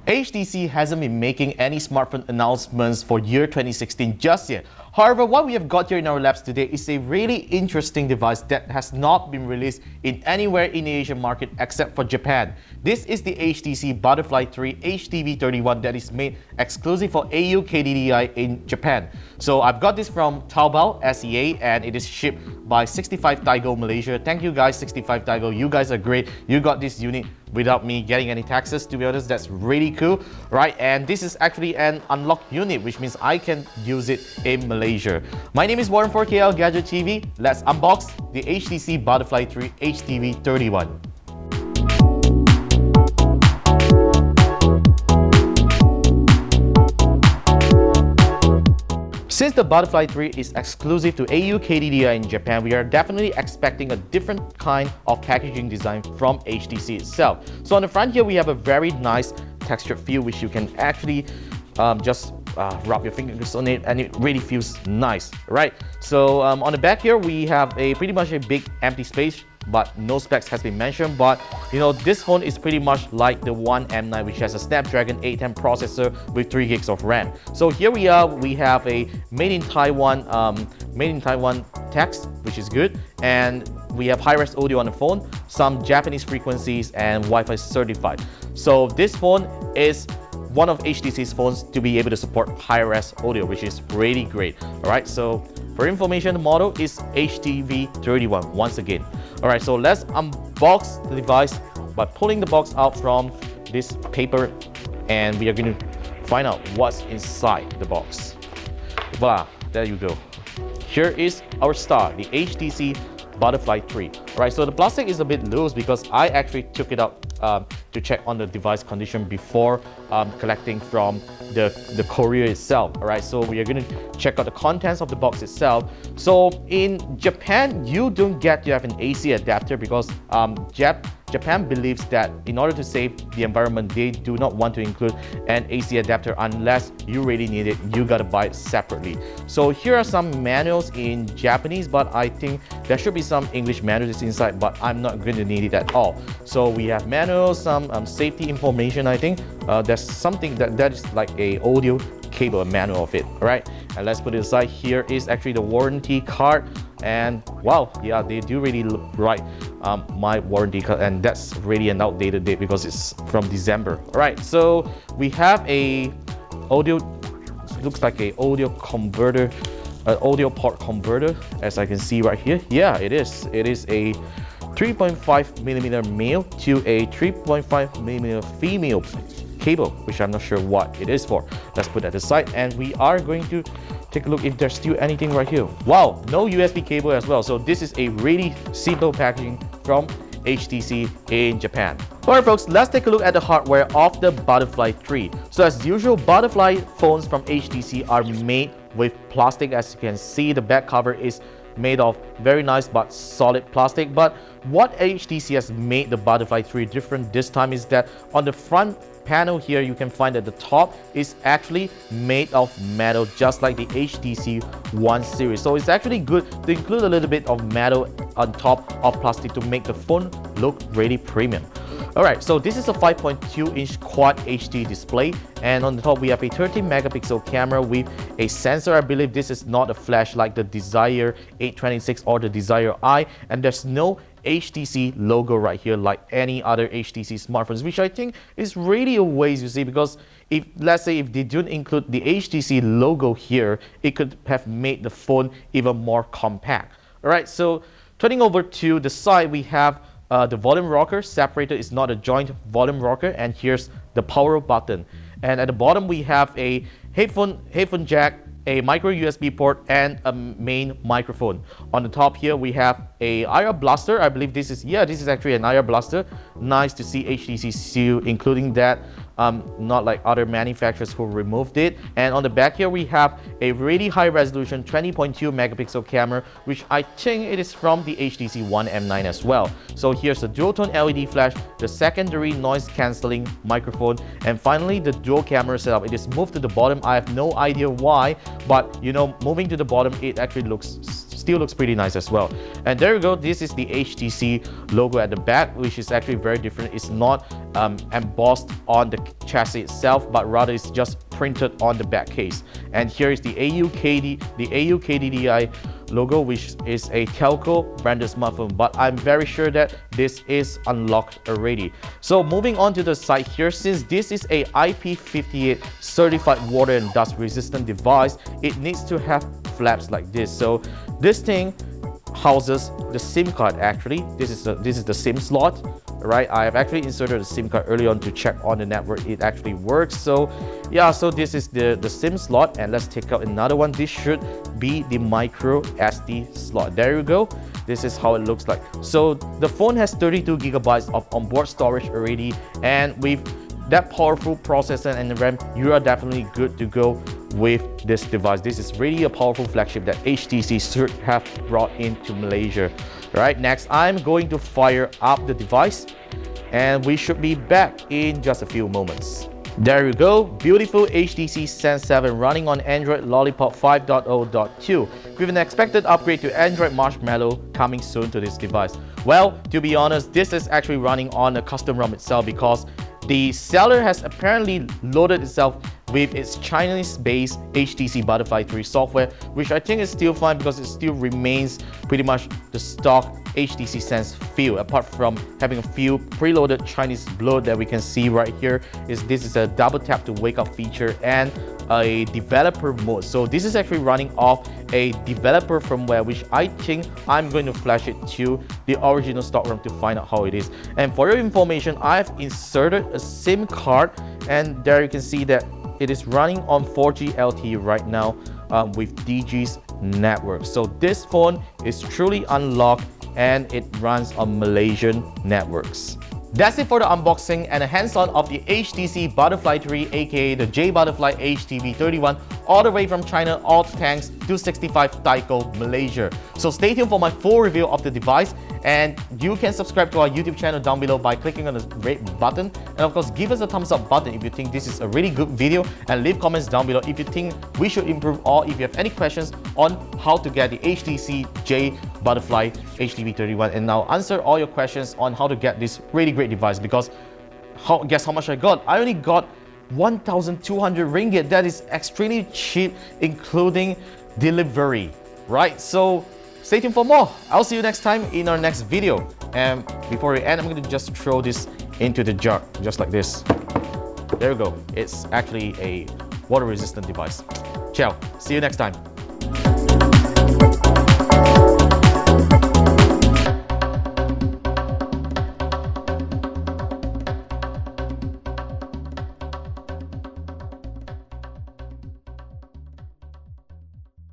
HTC hasn't been making any smartphone announcements for year 2016 just yet. However, what we have got here in our labs today is a really interesting device that has not been released in anywhere in the Asian market except for Japan. This is the HTC Butterfly 3 HTV31 that is made exclusive for KLGadgetGuy in Japan. So I've got this from Taobao SEA and it is shipped by 65 Taigo Malaysia. Thank you guys, 65 Taigo. You guys are great. You got this unit without me getting any taxes, to be honest. That's really cool, right? And this is actually an unlocked unit, which means I can use it in Malaysia. My name is Warren for KL Gadget TV. Let's unbox the HTC Butterfly 3 HTV31. Since the Butterfly 3 is exclusive to KLGadgetGuy in Japan, we are definitely expecting a different kind of packaging design from HTC itself. So on the front here, we have a very nice textured feel, which you can actually just rub your fingers on it and it really feels nice, right? So on the back here, we have pretty much a big empty space, but no specs has been mentioned. But you know, this phone is pretty much like the One M9, which has a Snapdragon 810 processor with 3 gigs of RAM. So here we are, we have a made in Taiwan text, which is good, and we have high-res audio on the phone, some Japanese frequencies, and Wi-Fi certified. So this phone is one of HTC's phones to be able to support high-res audio, which is really great. All right, so for information, the model is HTV31 once again. All right, so let's unbox the device by pulling the box out from this paper, and we are going to find out what's inside the box. Voila, there you go. Here is our star, the HTC Butterfly 3. All right, so the plastic is a bit loose because I actually took it out to check on the device condition before collecting from the courier itself. All right, so we are going to check out the contents of the box itself. So in Japan, you don't get to have an AC adapter because Japan believes that in order to save the environment, they do not want to include an AC adapter unless you really need it. You gotta buy it separately. So here are some manuals in Japanese, but I think there should be some English manuals inside, but I'm not going to need it at all. So we have manuals, some safety information. I think there's something that is like a audio cable, a manual of it. All right, and let's put it aside. Here is actually the warranty card, and wow, yeah, they do really look right. My warranty card, and that's really an outdated date because it's from December. All right, so we have a audio, looks like a audio converter, audio port converter, as I can see right here. Yeah, it is a 3.5mm male to a 3.5mm female cable, which I'm not sure what it is for. Let's put that aside, and we are going to take a look if there's still anything right here. Wow, no USB cable as well. So this is a really simple packaging from HTC in Japan. Alright folks, let's take a look at the hardware of the Butterfly 3. So as usual, Butterfly phones from HTC are made with plastic. As you can see, the back cover is made of very nice but solid plastic. But what HTC has made the Butterfly 3 different this time is that on the front panel here, you can find that the top is actually made of metal, just like the HTC One series. So it's actually good to include a little bit of metal on top of plastic to make the phone look really premium. Alright, so this is a 5.2-inch Quad HD display, and on the top we have a 13-megapixel camera with a sensor. I believe this is not a flash like the Desire 826 or the Desire I, and there's no HTC logo right here like any other HTC smartphones, which I think is really a waste, you see, because if, let's say, if they don't include the HTC logo here, it could have made the phone even more compact. Alright, so turning over to the side, we have the volume rocker separator. Is not a joint volume rocker, and here's the power button. And at the bottom we have a headphone jack, a micro USB port, and a main microphone. On the top here we have a IR blaster. I believe this is actually an IR blaster. Nice to see HTC still including that, not like other manufacturers who removed it. And on the back here we have a really high resolution 20.2 megapixel camera, which I think it is from the HTC One M9 as well. So here's the dual tone LED flash, the secondary noise cancelling microphone, and finally the dual camera setup. It is moved to the bottom. I have no idea why, but you know, moving to the bottom, it actually looks still looks pretty nice as well. And there you go, this is the HTC logo at the back, which is actually very different. It's not embossed on the chassis itself, but rather it's just printed on the back case. And here is the KLGadgetGuy logo, which is a telco branded smartphone, but I'm very sure that this is unlocked already. So moving on to the side here, since this is a IP58 certified water and dust resistant device, it needs to have flaps like this. So this thing houses the SIM card. Actually, this is the SIM slot, right? I have actually inserted a SIM card early on to check on the network it actually works. So yeah, so this is the SIM slot, and let's take out another one. This should be the micro SD slot. There you go, this is how it looks like. So the phone has 32 gigabytes of onboard storage already, and with that powerful processor and RAM, you are definitely good to go with this device. This is really a powerful flagship that HTC should have brought into Malaysia. Right, next I'm going to fire up the device, and we should be back in just a few moments. There you go, beautiful HTC Zen 7 running on Android Lollipop 5.0.2 with an expected upgrade to Android Marshmallow coming soon to this device. Well, to be honest, this is actually running on a custom ROM itself, because the seller has apparently loaded itself with its Chinese-based HTC Butterfly 3 software, which I think is still fine because it still remains pretty much the stock HTC Sense feel, apart from having a few preloaded Chinese bloat that we can see right here. This is a double tap to wake up feature and a developer mode. So this is actually running off a developer firmware, which I think I'm going to flash it to the original stock ROM to find out how it is. And for your information, I've inserted a SIM card, and there you can see that it is running on 4G LTE right now with DG's network. So this phone is truly unlocked, and it runs on Malaysian networks. That's it for the unboxing and a hands-on of the HTC Butterfly 3, aka the J Butterfly HTV31, all the way from China, all thanks to 65 Taiko, Malaysia. So stay tuned for my full review of the device, and you can subscribe to our YouTube channel down below by clicking on the red button, and of course give us a thumbs up button if you think this is a really good video, and leave comments down below if you think we should improve, or if you have any questions on how to get the HTC J Butterfly HTV31. And I'll answer all your questions on how to get this really great device, because guess how much I got? I only got 1,200 ringgit. That is extremely cheap, including delivery, right? So stay tuned for more. I'll see you next time in our next video. And before we end, I'm going to just throw this into the jar, just like this. There we go. It's actually a water resistant device. Ciao. See you next time.